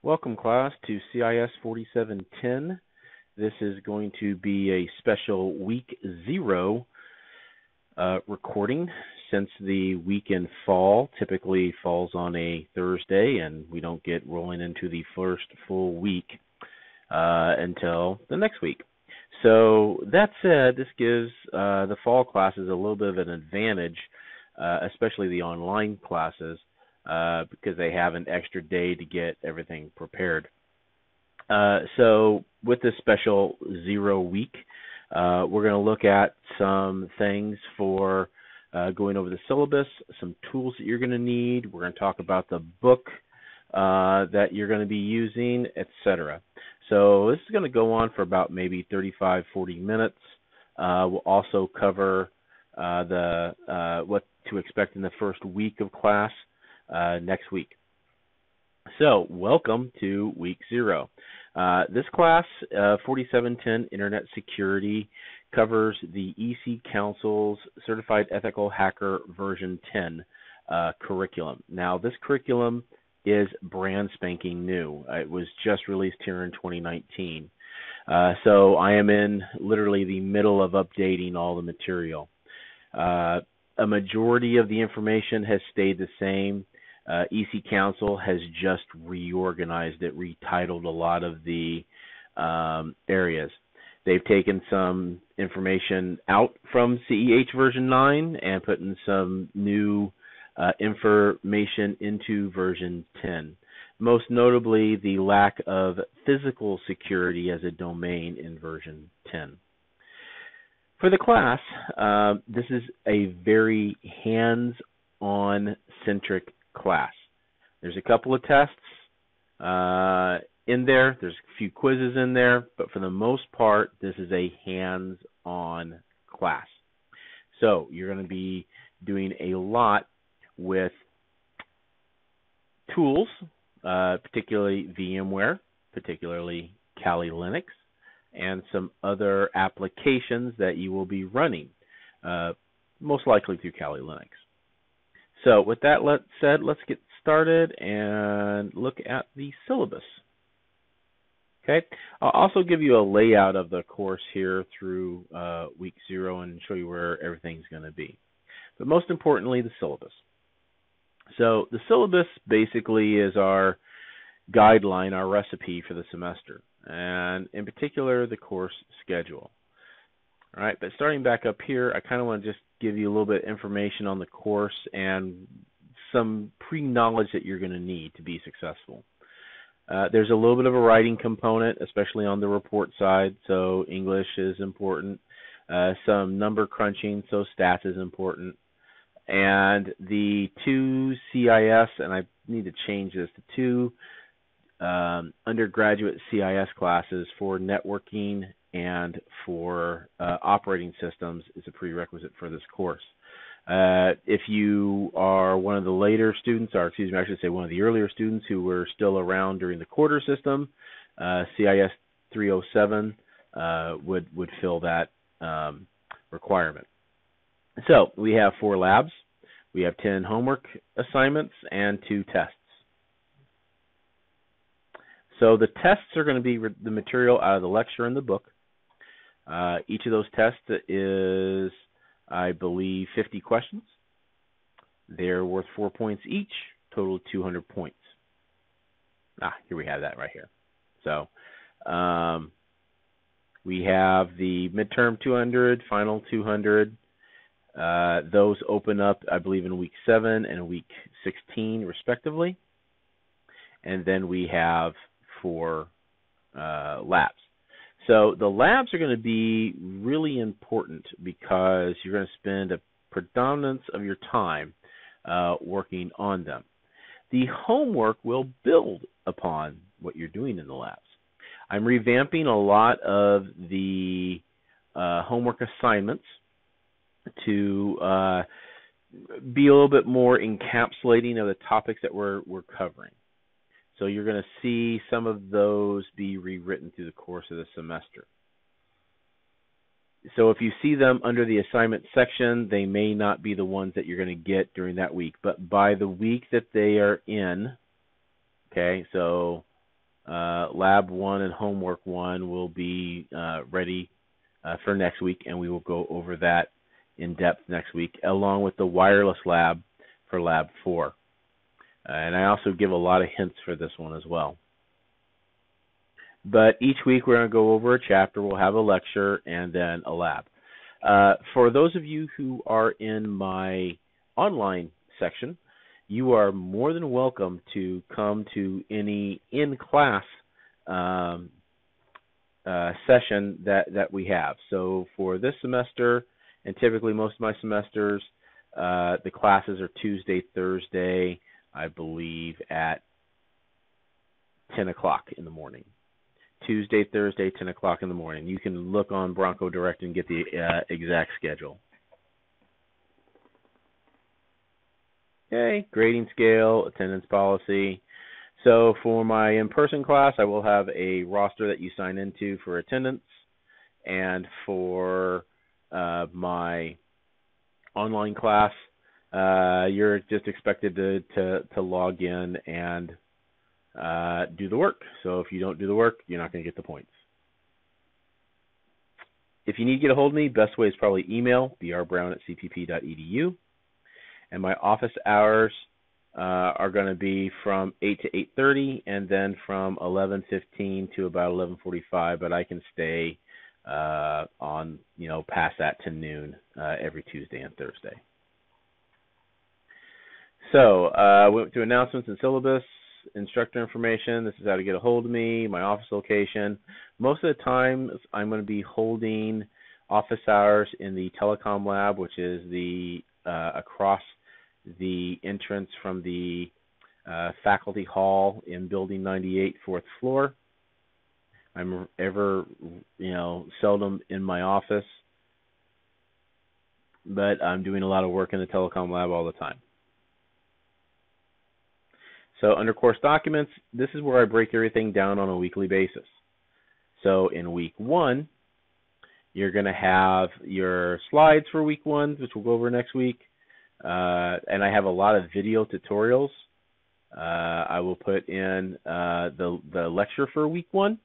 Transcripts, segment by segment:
Welcome, class, to CIS4710. This is going to be a special week 0 recording since the weekend fall typically falls on a Thursday, and we don't get rolling into the first full week until the next week. So that said, this gives the fall classes a little bit of an advantage, especially the online classes, because they have an extra day to get everything prepared. So with this special 0 week, we're going to look at some things for going over the syllabus, some tools that you're going to need. We're going to talk about the book that you're going to be using, etc. So this is going to go on for about maybe 35-40 minutes. We'll also cover what to expect in the first week of class next week. So welcome to week 0. This class, 4710 Internet Security, covers the EC Council's Certified Ethical Hacker version 10 curriculum. Now, this curriculum is brand spanking new. It was just released here in 2019. So I am in literally the middle of updating all the material. A majority of the information has stayed the same. EC Council has just reorganized it, retitled a lot of the areas. They've taken some information out from CEH version 9 and put in some new information into version 10. Most notably, the lack of physical security as a domain in version 10. For the class, this is a very hands-on centric class. There's a couple of tests in there. There's a few quizzes in there, but for the most part, this is a hands-on class. So you're going to be doing a lot with tools, particularly VMware, particularly Kali Linux, and some other applications that you will be running, most likely through Kali Linux. So with that said, let's get started and look at the syllabus. Okay, I'll also give you a layout of the course here through week 0 and show you where everything's going to be. But most importantly, the syllabus. So the syllabus basically is our guideline, our recipe for the semester, and in particular, the course schedule. All right, but starting back up here, I kind of want to just give you a little bit of information on the course and some pre-knowledge that you're going to need to be successful. There's a little bit of a writing component, especially on the report side, so English is important. Some number crunching, so stats is important. And the 2 CIS, and I need to change this to 2 undergraduate CIS classes for networking and for operating systems is a prerequisite for this course. If you are one of the later students, or excuse me, I should say one of the earlier students who were still around during the quarter system, CIS307 would fill that requirement. So we have 4 labs, we have 10 homework assignments, and 2 tests. So the tests are going to be the material out of the lecture and the book. Each of those tests is, I believe, 50 questions. They're worth 4 points each, total 200 points. Here we have that right here. So we have the midterm 200, final 200. Those open up, I believe, in week 7 and week 16, respectively. And then we have 4 labs. So the labs are going to be really important because you're going to spend a predominance of your time working on them. The homework will build upon what you're doing in the labs. I'm revamping a lot of the homework assignments to be a little bit more encapsulating of the topics that we're covering. So you're going to see some of those be rewritten through the course of the semester. So if you see them under the assignment section, they may not be the ones that you're going to get during that week. But by the week that they are in, okay, so Lab 1 and Homework 1 will be ready for next week, and we will go over that in depth next week, along with the wireless lab for Lab 4. And I also give a lot of hints for this one as well. But each week we're going to go over a chapter. We'll have a lecture and then a lab. For those of you who are in my online section, you are more than welcome to come to any in-class session that we have. So for this semester, and typically most of my semesters, the classes are Tuesday, Thursday, I believe at 10 o'clock in the morning. Tuesday, Thursday, 10 o'clock in the morning. You can look on Bronco Direct and get the exact schedule. Okay, grading scale, attendance policy. So for my in-person class, I will have a roster that you sign into for attendance. And for my online class, you're just expected to log in and do the work. So if you don't do the work, you're not going to get the points. If you need to get a hold of me, best way is probably email, brbrown@cpp.edu. And my office hours are going to be from 8 to 8:30, and then from 11:15 to about 11:45. But I can stay on, past that to noon every Tuesday and Thursday. So we went through announcements and syllabus, instructor information. This is how to get a hold of me, my office location. Most of the time, I'm going to be holding office hours in the telecom lab, which is the across the entrance from the faculty hall in Building 98, 4th floor. I'm seldom in my office, but I'm doing a lot of work in the telecom lab all the time. So under course documents, this is where I break everything down on a weekly basis. So in week 1, you're going to have your slides for week 1, which we'll go over next week. And I have a lot of video tutorials. I will put in the lecture for week 1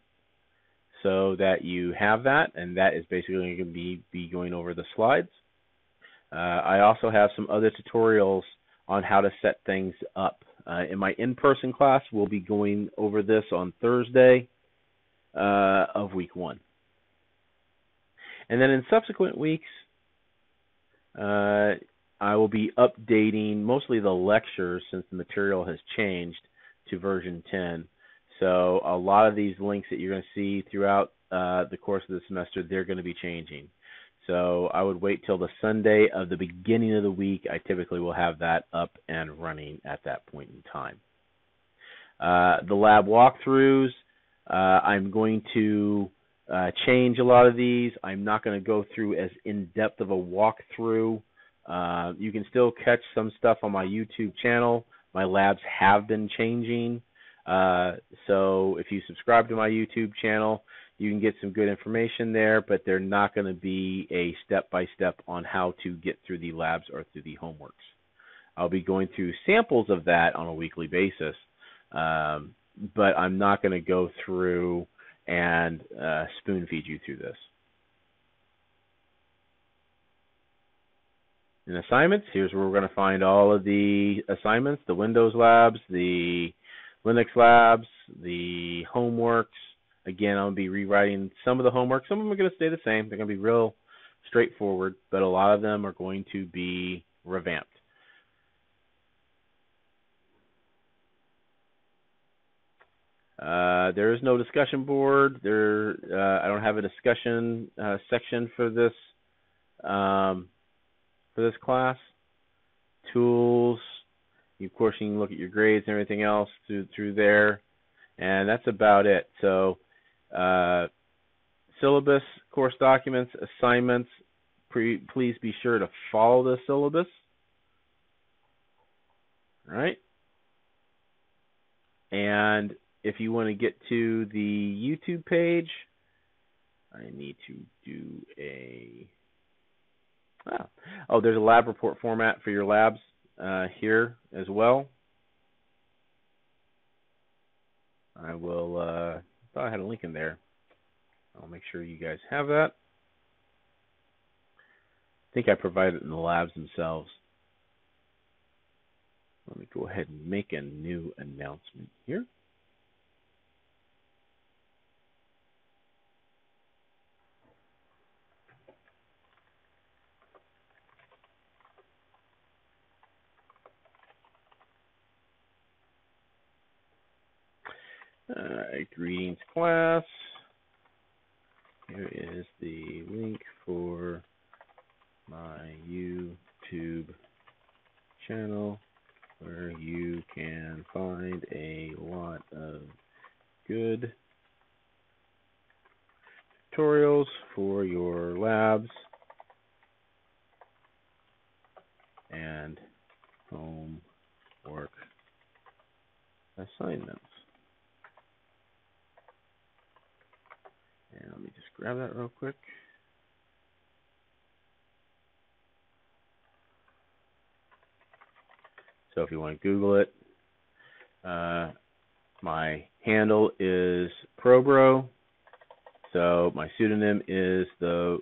so that you have that, and that is basically going to be going over the slides. I also have some other tutorials on how to set things up. In my in-person class, we'll be going over this on Thursday of week 1. And then in subsequent weeks, I will be updating mostly the lectures since the material has changed to version 10. So a lot of these links that you're going to see throughout the course of the semester, they're going to be changing. So I would wait till the Sunday of the beginning of the week. I typically will have that up and running at that point in time. The lab walkthroughs, I'm going to change a lot of these. I'm not going to go through as in-depth of a walkthrough. You can still catch some stuff on my YouTube channel. My labs have been changing. So if you subscribe to my YouTube channel, you can get some good information there, but they're not going to be a step-by-step on how to get through the labs or through the homeworks. I'll be going through samples of that on a weekly basis, but I'm not going to go through and spoon-feed you through this. In assignments, here's where we're going to find all of the assignments, the Windows labs, the Linux labs, the homeworks. Again, I'll be rewriting some of the homework. Some of them are going to stay the same. They're going to be real straightforward, but a lot of them are going to be revamped. There is no discussion board. I don't have a discussion section for this class. Tools. Of course, you can look at your grades and everything else through there, and that's about it. So, syllabus, course documents, assignments. Please be sure to follow the syllabus. All right. And if you want to get to the YouTube page, I need to do there's a lab report format for your labs here as well. I will, thought I had a link in there. I'll make sure you guys have that. I think I provided it in the labs themselves. Let me go ahead and make a new announcement here. Greetings, class. Here is the link for my YouTube channel where you can find a lot of good tutorials for your labs and homework assignments. And let me just grab that real quick. So if you want to Google it, my handle is ProBro. So my pseudonym is the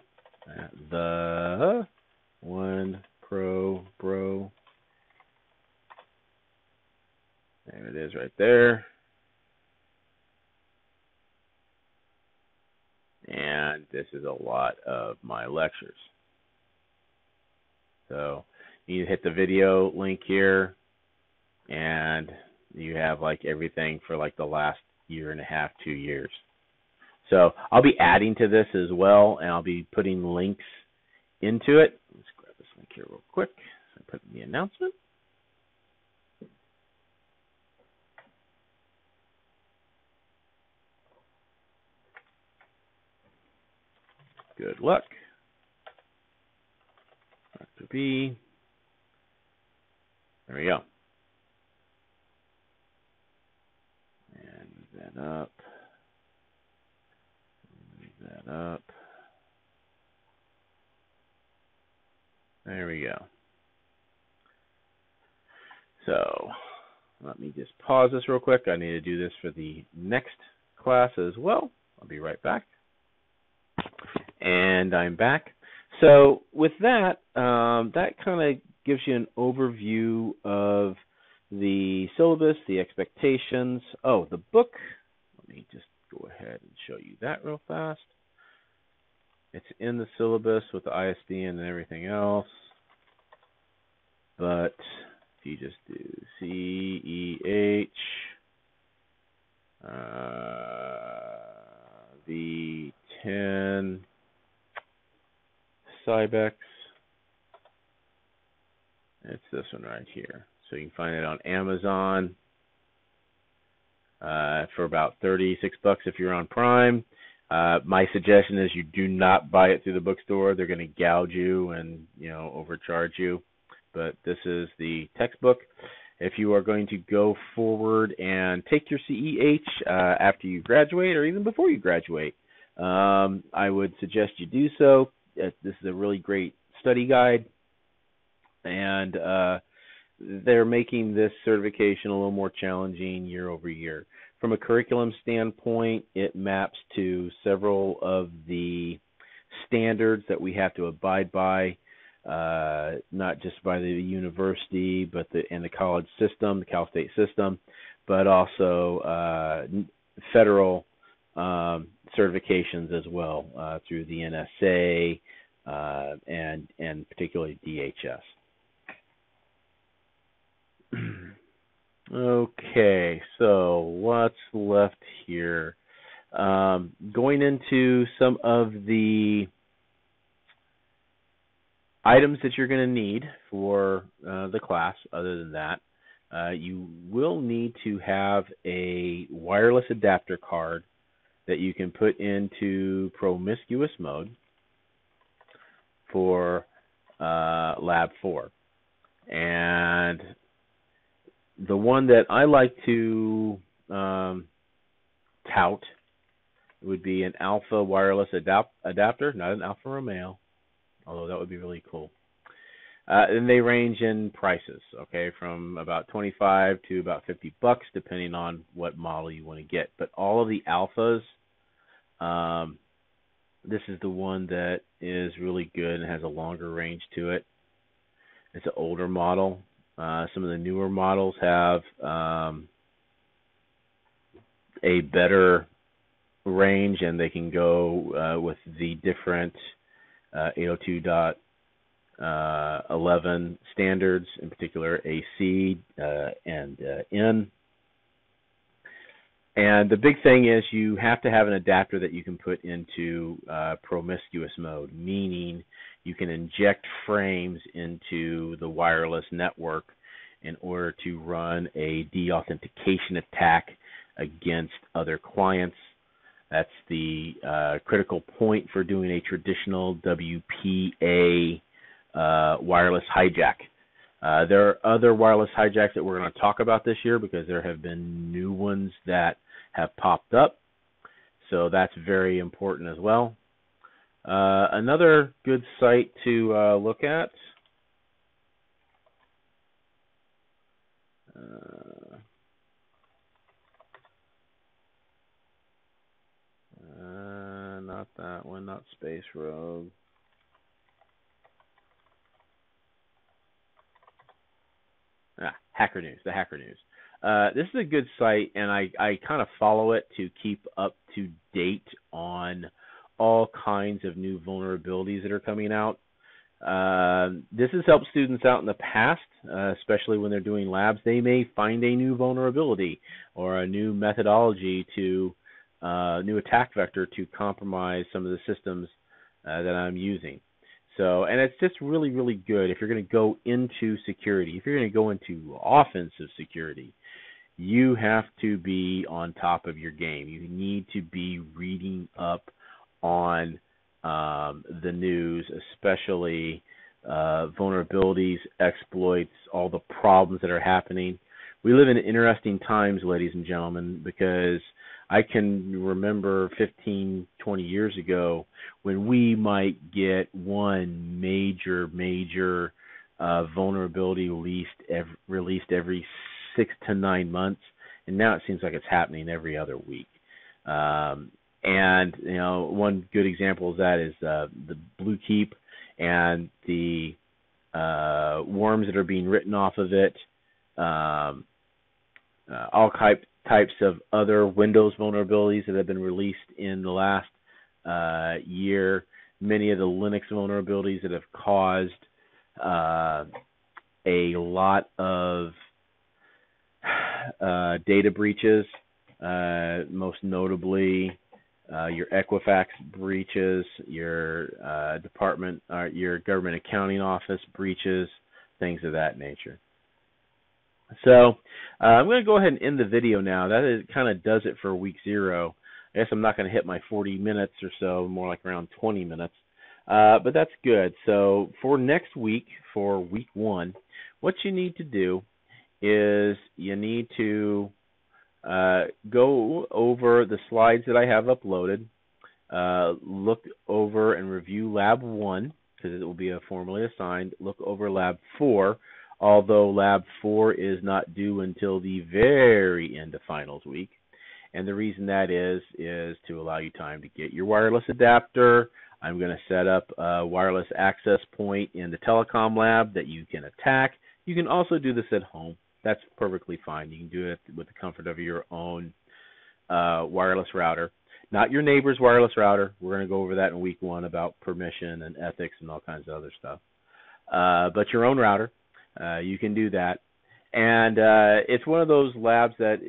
one ProBro. There it is right there. And this is a lot of my lectures. So you hit the video link here, and you have like everything for like the last year and a half, 2 years. So I'll be adding to this as well, and I'll be putting links into it. Let's grab this link here real quick. So I put in the announcement. Good luck. Dr. B. There we go. And move that up. Move that up. There we go. So let me just pause this real quick. I need to do this for the next class as well. I'll be right back. And I'm back. So with that, that kind of gives you an overview of the syllabus, the expectations. Oh, the book. Let me just go ahead and show you that real fast. It's in the syllabus with the ISBN and everything else. But if you just do CEH, V10, Cybex, it's this one right here. So you can find it on Amazon for about $36 if you're on Prime. My suggestion is you do not buy it through the bookstore. They're going to gouge you and overcharge you. But this is the textbook. If you are going to go forward and take your CEH after you graduate or even before you graduate, I would suggest you do so. This is a really great study guide, and they're making this certification a little more challenging year over year. From a curriculum standpoint, it maps to several of the standards that we have to abide by, not just by the university, but and the college system, the Cal State system, but also federal certifications as well through the NSA and particularly DHS. Okay, so what's left here? Going into some of the items that you're going to need for the class. Other than that, you will need to have a wireless adapter card that you can put into promiscuous mode for Lab 4. And the one that I like to tout would be an Alpha wireless adapter, not an Alfa Romeo, although that would be really cool. And they range in prices, okay, from about 25 to about $50, depending on what model you want to get. But all of the alphas, this is the one that is really good and has a longer range to it. It's an older model. Some of the newer models have a better range, and they can go with the different 802.11 standards, in particular AC and N. And the big thing is you have to have an adapter that you can put into promiscuous mode, meaning you can inject frames into the wireless network in order to run a deauthentication attack against other clients. That's the critical point for doing a traditional WPA wireless hijack. There are other wireless hijacks that we're going to talk about this year because there have been new ones that have popped up. So that's very important as well. Another good site to look at. Not that one, not Space Rogue. Hacker News, the Hacker News. This is a good site, and I kind of follow it to keep up to date on all kinds of new vulnerabilities that are coming out. This has helped students out in the past, especially when they're doing labs. They may find a new vulnerability or a new methodology to new attack vector to compromise some of the systems that I'm using. So, and it's just really, really good if you're going to go into security. If you're going to go into offensive security, you have to be on top of your game. You need to be reading up on the news, especially vulnerabilities, exploits, all the problems that are happening. We live in interesting times, ladies and gentlemen, because I can remember 15, 20 years ago when we might get one major vulnerability released every 6 to 9 months, and now it seems like it's happening every other week. And you know, one good example of that is the Blue Keep and the worms that are being written off of it. All types of other Windows vulnerabilities that have been released in the last year. Many of the Linux vulnerabilities that have caused a lot of data breaches, most notably your Equifax breaches, your your government accounting office breaches, things of that nature. So I'm going to go ahead and end the video now. That kind of does it for week 0. I guess I'm not going to hit my 40 minutes or so, more like around 20 minutes. But that's good. So for next week, for week 1, what you need to do is you need to go over the slides that I have uploaded, look over and review Lab 1, because it will be formally assigned. Look over Lab 4, although Lab 4 is not due until the very end of finals week. And the reason that is to allow you time to get your wireless adapter. I'm going to set up a wireless access point in the telecom lab that you can attack. You can also do this at home. That's perfectly fine. You can do it with the comfort of your own wireless router. Not your neighbor's wireless router. We're going to go over that in week 1 about permission and ethics and all kinds of other stuff. But your own router. You can do that. And it's one of those labs that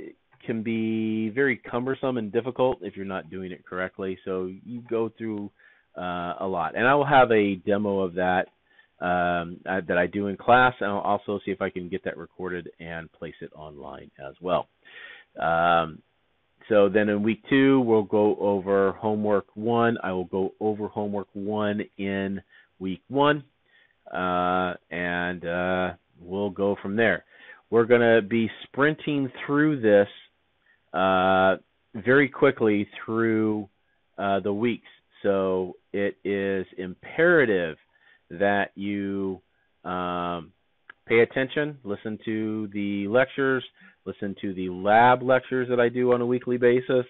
can be very cumbersome and difficult if you're not doing it correctly. So you go through a lot. And I will have a demo of that that I do in class. And I'll also see if I can get that recorded and place it online as well. So then in week 2, we'll go over homework 1. I will go over homework 1 in week 1. And we'll go from there. We're going to be sprinting through this very quickly through the weeks. So it is imperative that you Pay attention, listen to the lectures, listen to the lab lectures that I do on a weekly basis.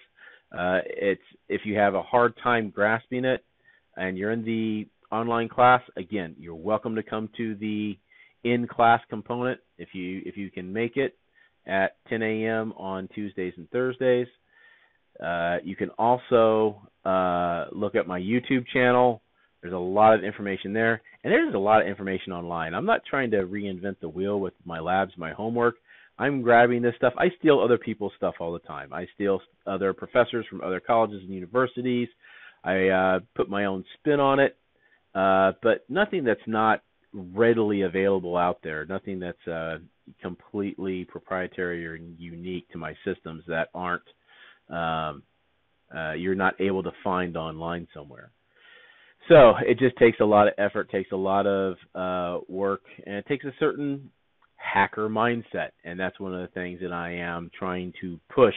If you have a hard time grasping it and you're in the online class, again, you're welcome to come to the in-class component if you can make it at 10 a.m. on Tuesdays and Thursdays. You can also look at my YouTube channel. There's a lot of information there, and there's a lot of information online. I'm not trying to reinvent the wheel with my labs, my homework. I'm grabbing this stuff. I steal other people's stuff all the time. I steal other professors from other colleges and universities. I put my own spin on it, but nothing that's not readily available out there, nothing that's completely proprietary or unique to my systems that aren't you're not able to find online somewhere. So it just takes a lot of effort, takes a lot of work, and it takes a certain hacker mindset, and that's one of the things that I am trying to push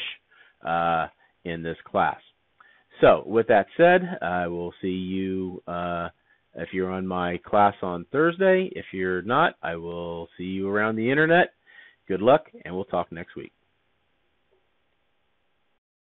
in this class. So with that said, I will see you if you're on my class on Thursday. If you're not, I will see you around the internet. Good luck, and we'll talk next week.